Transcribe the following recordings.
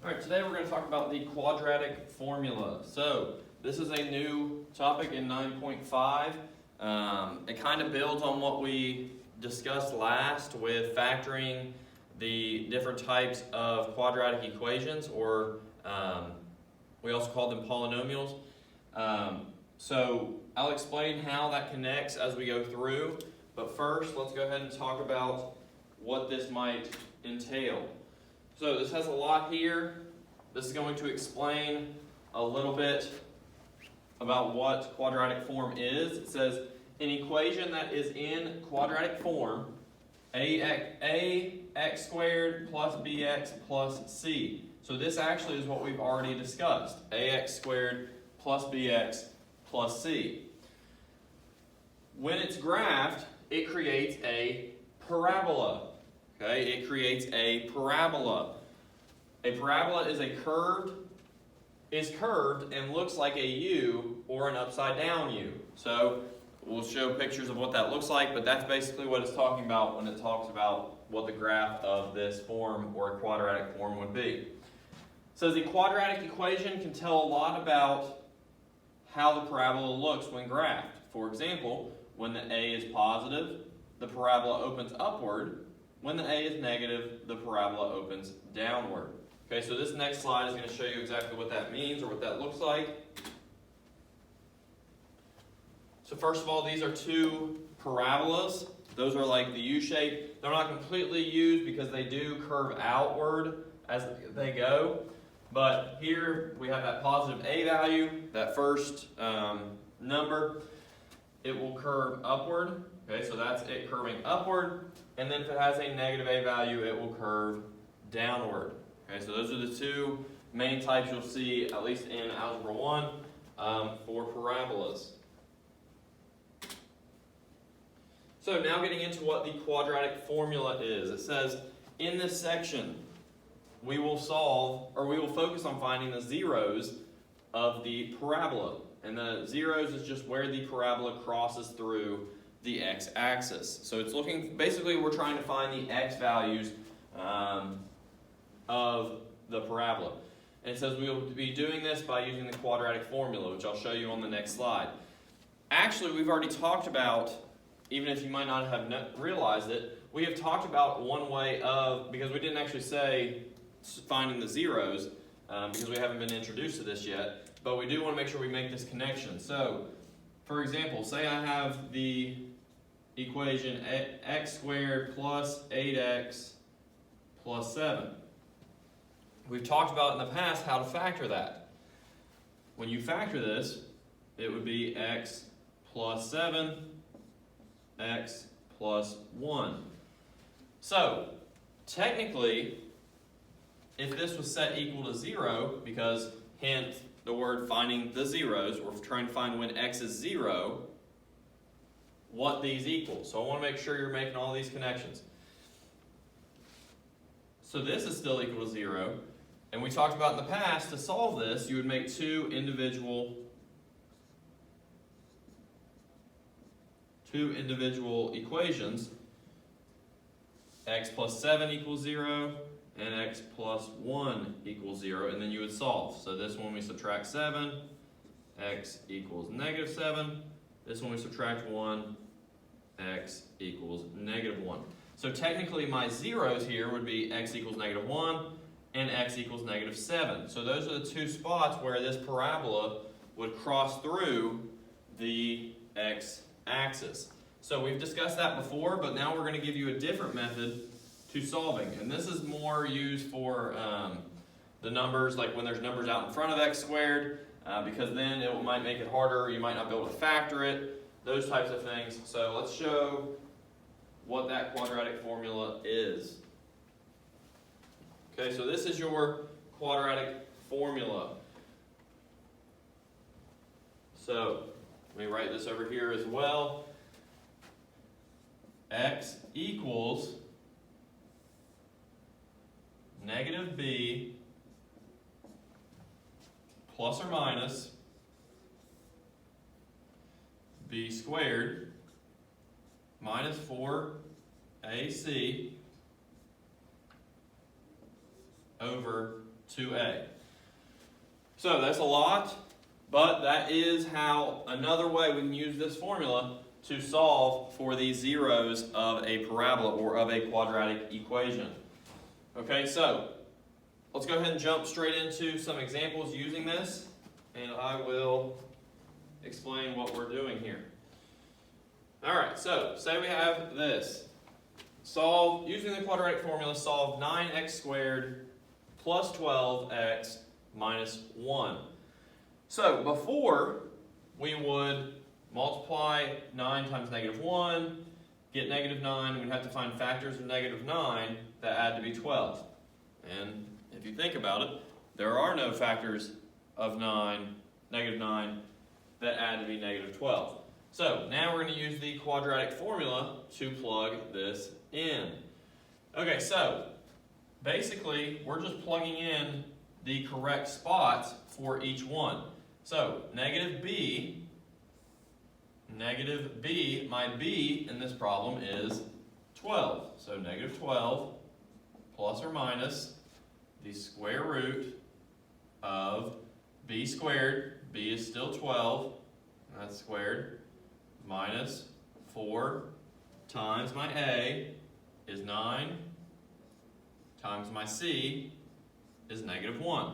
Alright, today we're going to talk about the quadratic formula. So, this is a new topic in 9.5. It kind of builds on what we discussed last with factoring the different types of quadratic equations, or we also call them polynomials. So, I'll explain how that connects as we go through, but first let's go ahead and talk about what this might entail. So this has a lot here. This is going to explain a little bit about what quadratic form is. It says an equation that is in quadratic form, ax squared plus bx plus c. So this actually is what we've already discussed, ax squared plus bx plus c. When it's graphed, it creates a parabola. Okay, it creates a parabola. A parabola is curved and looks like a U or an upside down U. So we'll show pictures of what that looks like, but that's basically what it's talking about when it talks about what the graph of this form or a quadratic form would be. It says the quadratic equation can tell a lot about how the parabola looks when graphed. For example, when the A is positive, the parabola opens upward. When the A is negative, the parabola opens downward. Okay, so this next slide is going to show you exactly what that means or what that looks like. So first of all, these are two parabolas. Those are like the U shape. They're not completely U's because they do curve outward as they go. But here we have that positive A value, that first number. It will curve upward. Okay, so that's it curving upward. And then if it has a negative A value, it will curve downward. Okay, so those are the two main types you'll see, at least in Algebra 1, for parabolas. So now getting into what the quadratic formula is. It says, in this section, we will focus on finding the zeros of the parabola. And the zeros is just where the parabola crosses through the x-axis. So it's looking, basically we're trying to find the x values of the parabola. And it says we will be doing this by using the quadratic formula, which I'll show you on the next slide. Actually, we've already talked about, even if you might not have realized it, we have talked about one way of, because we didn't actually say finding the zeros, because we haven't been introduced to this yet, but we do want to make sure we make this connection. So, for example, say I have the equation x squared plus 8x plus 7. We've talked about in the past how to factor that. When you factor this, it would be x plus 7, x plus 1. So, technically, if this was set equal to 0, because hint, the word finding the zeros, we're trying to find when x is 0, what these equal. So I want to make sure you're making all these connections. So this is still equal to 0. And we talked about in the past, to solve this, you would make two individual equations. X plus 7 equals 0, and x plus 1 equals 0, and then you would solve. So this one we subtract 7, x equals negative 7. This one we subtract 1, x equals negative 1. So technically my zeros here would be x equals negative 1 and x equals negative 7. So those are the two spots where this parabola would cross through the x-axis. So we've discussed that before, but now we're going to give you a different method to solving. And this is more used for the numbers, like when there's numbers out in front of x squared, because then it might make it harder, you might not be able to factor it, those types of things. So let's show what that quadratic formula is. Okay, so this is your quadratic formula. So let me write this over here as well. X equals negative b plus or minus b squared minus 4ac over 2a. So that's a lot, but that is how another way we can use this formula to solve for the zeros of a parabola or of a quadratic equation. Okay, so let's go ahead and jump straight into some examples using this, and I will explain what we're doing here. Alright, so say we have this. Solve, using the quadratic formula, solve 9x squared plus 12x minus 1. So before, we would multiply 9 times negative 1, get negative 9, we'd have to find factors of negative 9 that add to be 12. And if you think about it, there are no factors of negative 9, that add to be negative 12. So now we're going to use the quadratic formula to plug this in. Okay, so basically we're just plugging in the correct spots for each one. So negative b, my b in this problem is 12. So negative 12 plus or minus the square root of b squared, b is still 12, that's squared, minus 4 times my a is 9, times my c is negative 1.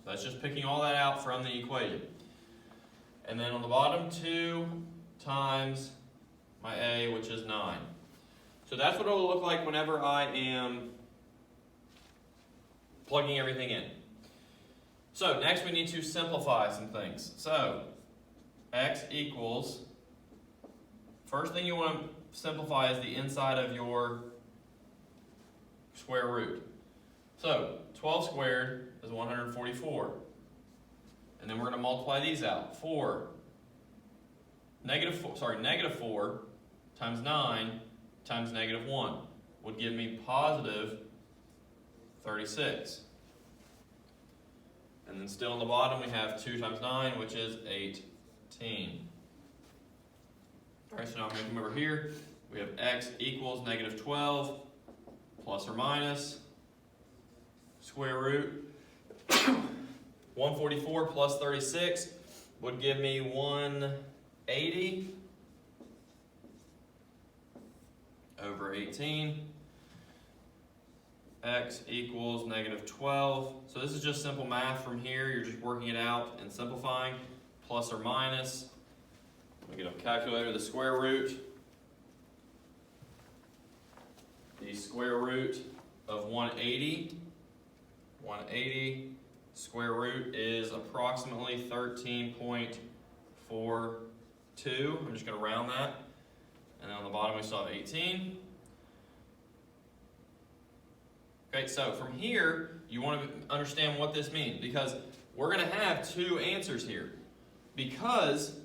So that's just picking all that out from the equation. And then on the bottom, 2 times my a, which is 9. So that's what it will look like whenever I am plugging everything in. So next we need to simplify some things. So x equals, first thing you want to simplify is the inside of your square root. So 12 squared is 144. And then we're going to multiply these out. Negative 4 times 9 times negative 1 would give me positive 36. And then still on the bottom we have 2 times 9, which is 18. Alright, so now I'm going to come over here. We have x equals negative 12 plus or minus square root. 144 plus 36 would give me 180 over 18. X equals negative 12. So this is just simple math from here. You're just working it out and simplifying. Plus or minus. We get a calculator, the square root. The square root of 180. 180 square root is approximately 13.42. I'm just going to round that. And then on the bottom we still have 18. Okay, so from here, you want to understand what this means, because we're going to have two answers here. Because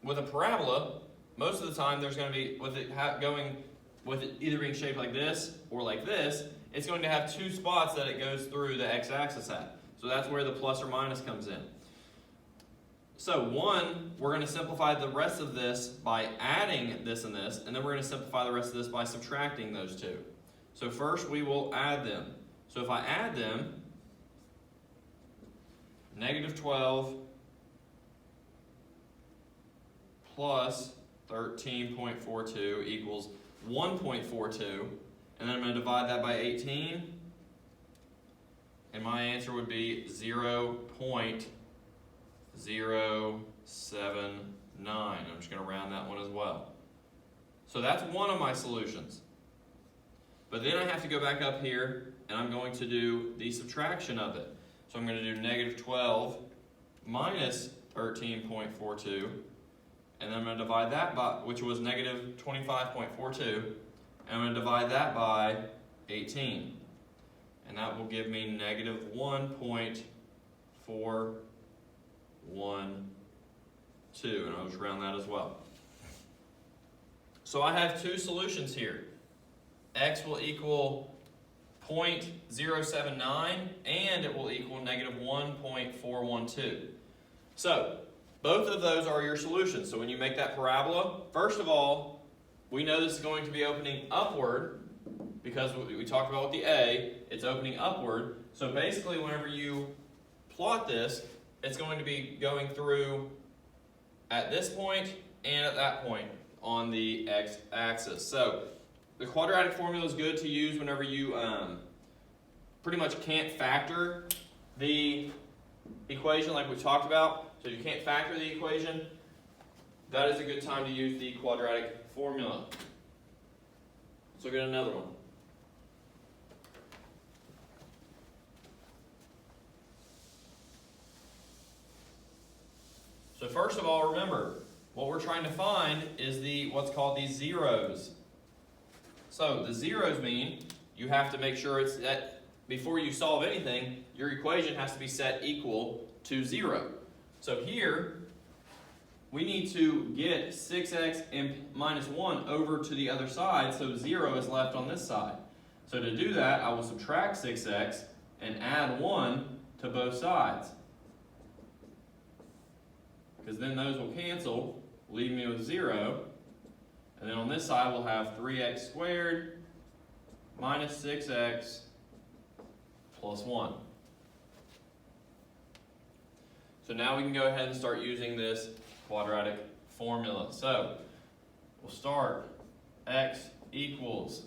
with a parabola, most of the time there's going to be, with it either being shaped like this or like this, it's going to have two spots that it goes through the x-axis at. So that's where the plus or minus comes in. So one, we're going to simplify the rest of this by adding this and this, and then we're going to simplify the rest of this by subtracting those two. So first we will add them. So if I add them, negative 12 plus 13.42 equals 1.42, and then I'm going to divide that by 18, and my answer would be 0.079. I'm just going to round that one as well. So that's one of my solutions. But then I have to go back up here, and I'm going to do the subtraction of it. So I'm going to do negative 12 minus 13.42, and then I'm going to divide that by, which was negative 25.42, and I'm going to divide that by 18. And that will give me negative 1.412, and I'll just round that as well. So I have two solutions here. X will equal 0.079, and it will equal negative 1.412. So both of those are your solutions. So when you make that parabola, first of all, we know this is going to be opening upward because we talked about with the A, it's opening upward. So basically whenever you plot this, it's going to be going through at this point and at that point on the x-axis. So the quadratic formula is good to use whenever you pretty much can't factor the equation like we talked about. So if you can't factor the equation, that is a good time to use the quadratic formula. So we'll get another one. So first of all, remember, what we're trying to find is what's called the zeros. So the zeros mean you have to make sure it's that before you solve anything, your equation has to be set equal to 0. So here, we need to get 6x and minus 1 over to the other side, so 0 is left on this side. So to do that, I will subtract 6x and add 1 to both sides. Because then those will cancel, leave me with 0. And then on this side, we'll have 3x squared minus 6x plus 1. So now we can go ahead and start using this quadratic formula. So we'll start x equals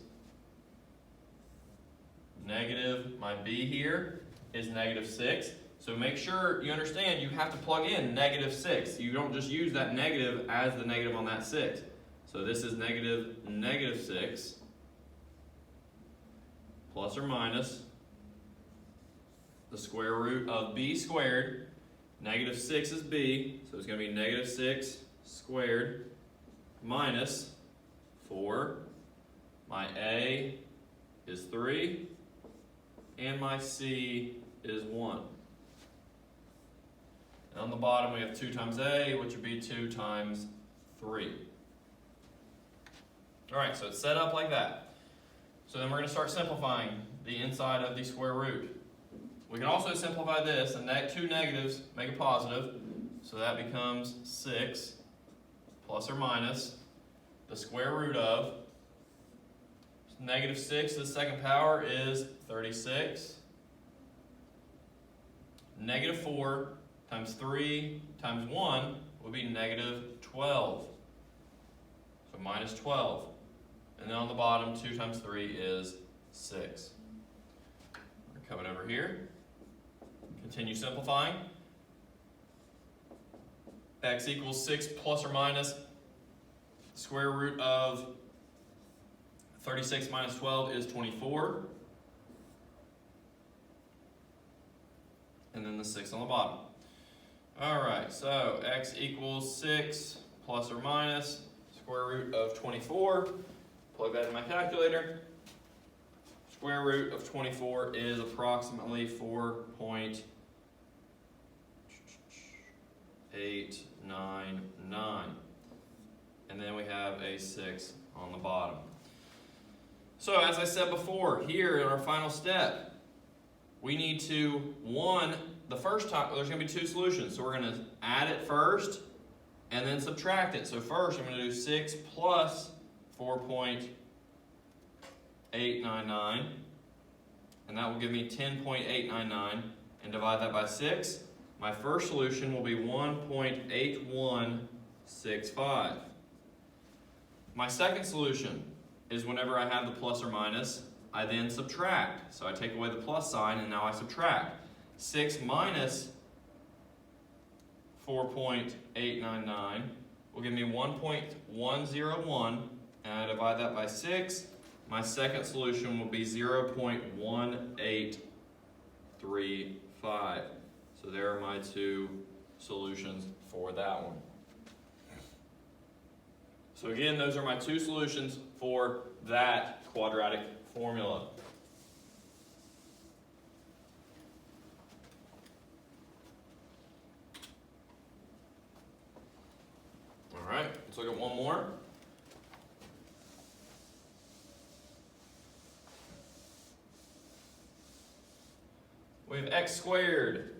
negative, my b here is negative 6. So make sure you understand you have to plug in negative 6. You don't just use that negative as the negative on that 6. So this is negative 6 plus or minus the square root of b squared. Negative 6 is b, so it's going to be negative 6 squared minus 4. My a is 3, and my c is 1. And on the bottom we have 2 times a, which would be 2 times 3. Alright, so it's set up like that. So then we're going to start simplifying the inside of the square root. We can also simplify this, and 2 negatives make a positive, so that becomes 6 plus or minus the square root of negative 6 to the second power is 36. Negative 4 times 3 times 1 will be negative 12. So minus 12. And then on the bottom, 2 times 3 is 6. We're coming over here. Continue simplifying. X equals 6 plus or minus the square root of 36 minus 12 is 24. And then the 6 on the bottom. Alright, so x equals 6 plus or minus square root of 24. Plug that in my calculator. Square root of 24 is approximately 4.899. And then we have a 6 on the bottom. So as I said before, here in our final step, we need to, the first time, there's going to be 2 solutions. So we're going to add it first and then subtract it. So first I'm going to do 6 plus 4.899. And that will give me 10.899. And divide that by 6. My first solution will be 1.8165. My second solution is whenever I have the plus or minus, I then subtract. So I take away the plus sign and now I subtract. 6 minus 4.899 will give me 1.101, and I divide that by 6. My second solution will be 0.1835. So there are my 2 solutions for that one. So again, those are my 2 solutions for that quadratic formula. All right, let's look at one more. We have x squared,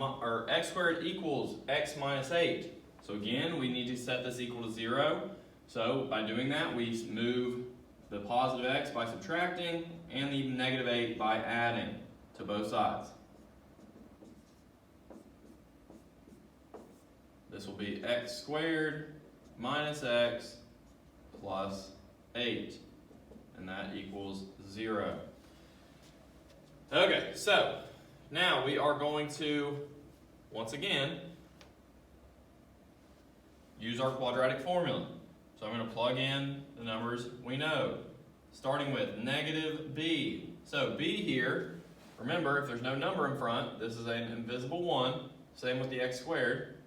or x squared equals x minus 8. So again, we need to set this equal to 0. So by doing that, we move the positive x by subtracting, and the negative 8 by adding to both sides. This will be x squared minus x plus 8, and that equals 0. Okay, so now we are going to, once again, use our quadratic formula. So I'm going to plug in the numbers we know, starting with negative b. So b here, remember, if there's no number in front, this is an invisible 1. Same with the x squared.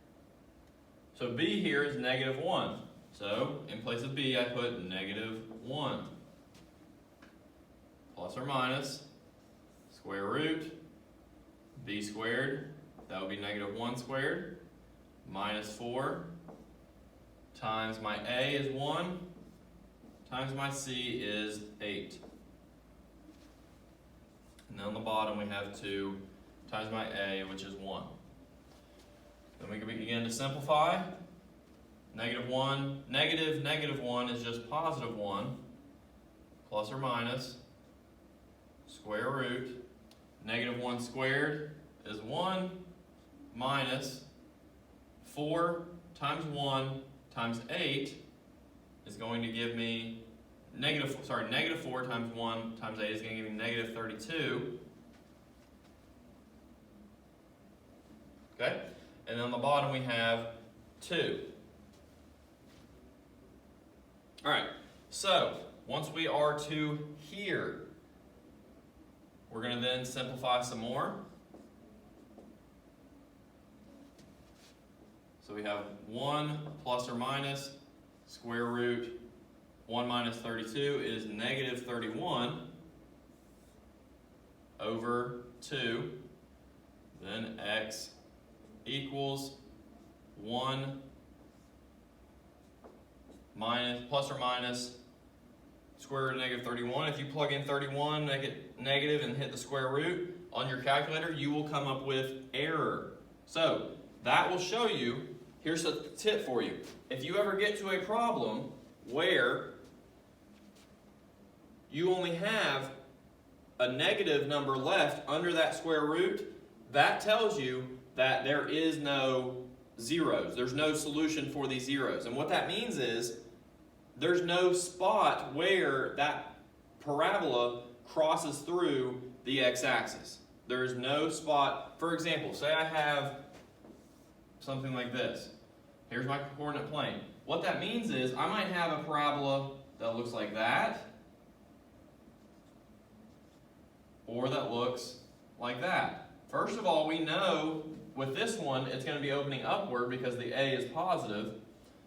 So b here is negative 1. So in place of b, I put negative 1. Plus or minus square root b squared, that would be negative 1 squared, minus 4 times my a is 1 times my c is 8. And then on the bottom we have 2 times my a, which is 1. Then we can begin to simplify. Negative 1 is just positive 1, plus or minus square root. Negative 1 squared is 1 minus 4 times 1 times 8 is going to give me negative 4 times 1 times 8 is going to give me negative 32. Okay? And then on the bottom we have 2. Alright, so once we are to here, we're going to then simplify some more. So we have 1 plus or minus square root 1 minus 32 is negative 31 over 2. Then x equals 1 minus plus or minus square root of negative 31. If you plug in 31, make it negative, and hit the square root on your calculator, you will come up with error. So that will show you, here's a tip for you. If you ever get to a problem where you only have a negative number left under that square root, that tells you that there is no zeros. There's no solution for these zeros. And what that means is there's no spot where that parabola crosses through the x-axis. There's no spot. For example, say I have something like this. Here's my coordinate plane. What that means is I might have a parabola that looks like that, or that looks like that. First of all, we know with this one it's going to be opening upward because the a is positive.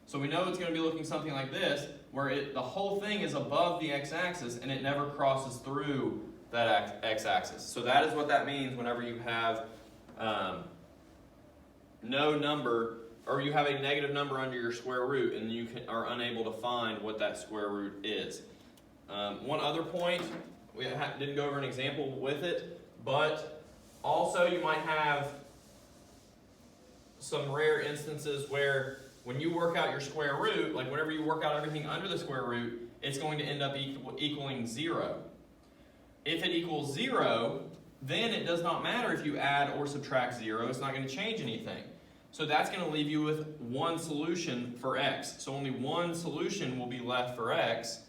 So we know it's going to be looking something like this, where the whole thing is above the x-axis and it never crosses through that x-axis. So that is what that means whenever you have no number, or you have a negative number under your square root and you are unable to find what that square root is. One other point, we didn't go over an example with it, but also you might have some rare instances where when you work out your square root, like whenever you work out everything under the square root, it's going to end up equaling 0. If it equals 0, then it does not matter if you add or subtract 0. It's not going to change anything. So that's going to leave you with one solution for x. So only one solution will be left for x.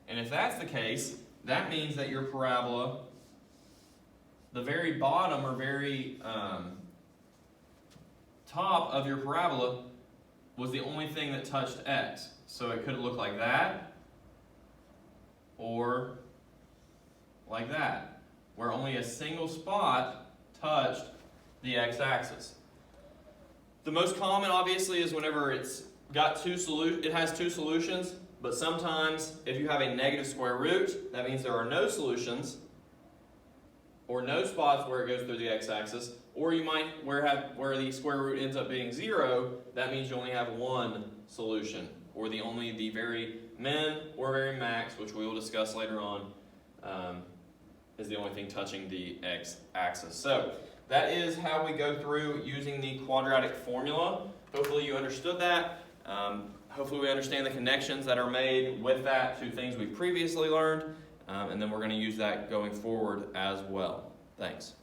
And if that's the case, that means that your parabola, the very bottom or very top of your parabola, was the only thing that touched x. So it could look like that, or like that, where only a single spot touched the x-axis. The most common, obviously, is whenever it has two solutions, but sometimes if you have a negative square root, that means there are no solutions, or no spots where it goes through the x-axis, or you might where the square root ends up being 0, that means you only have one solution, or the very min or very max, which we will discuss later on, is the only thing touching the x-axis. So that is how we go through using the quadratic formula. Hopefully you understood that. hopefully we understand the connections that are made with that to things we've previously learned, and then we're going to use that going forward as well. Thanks.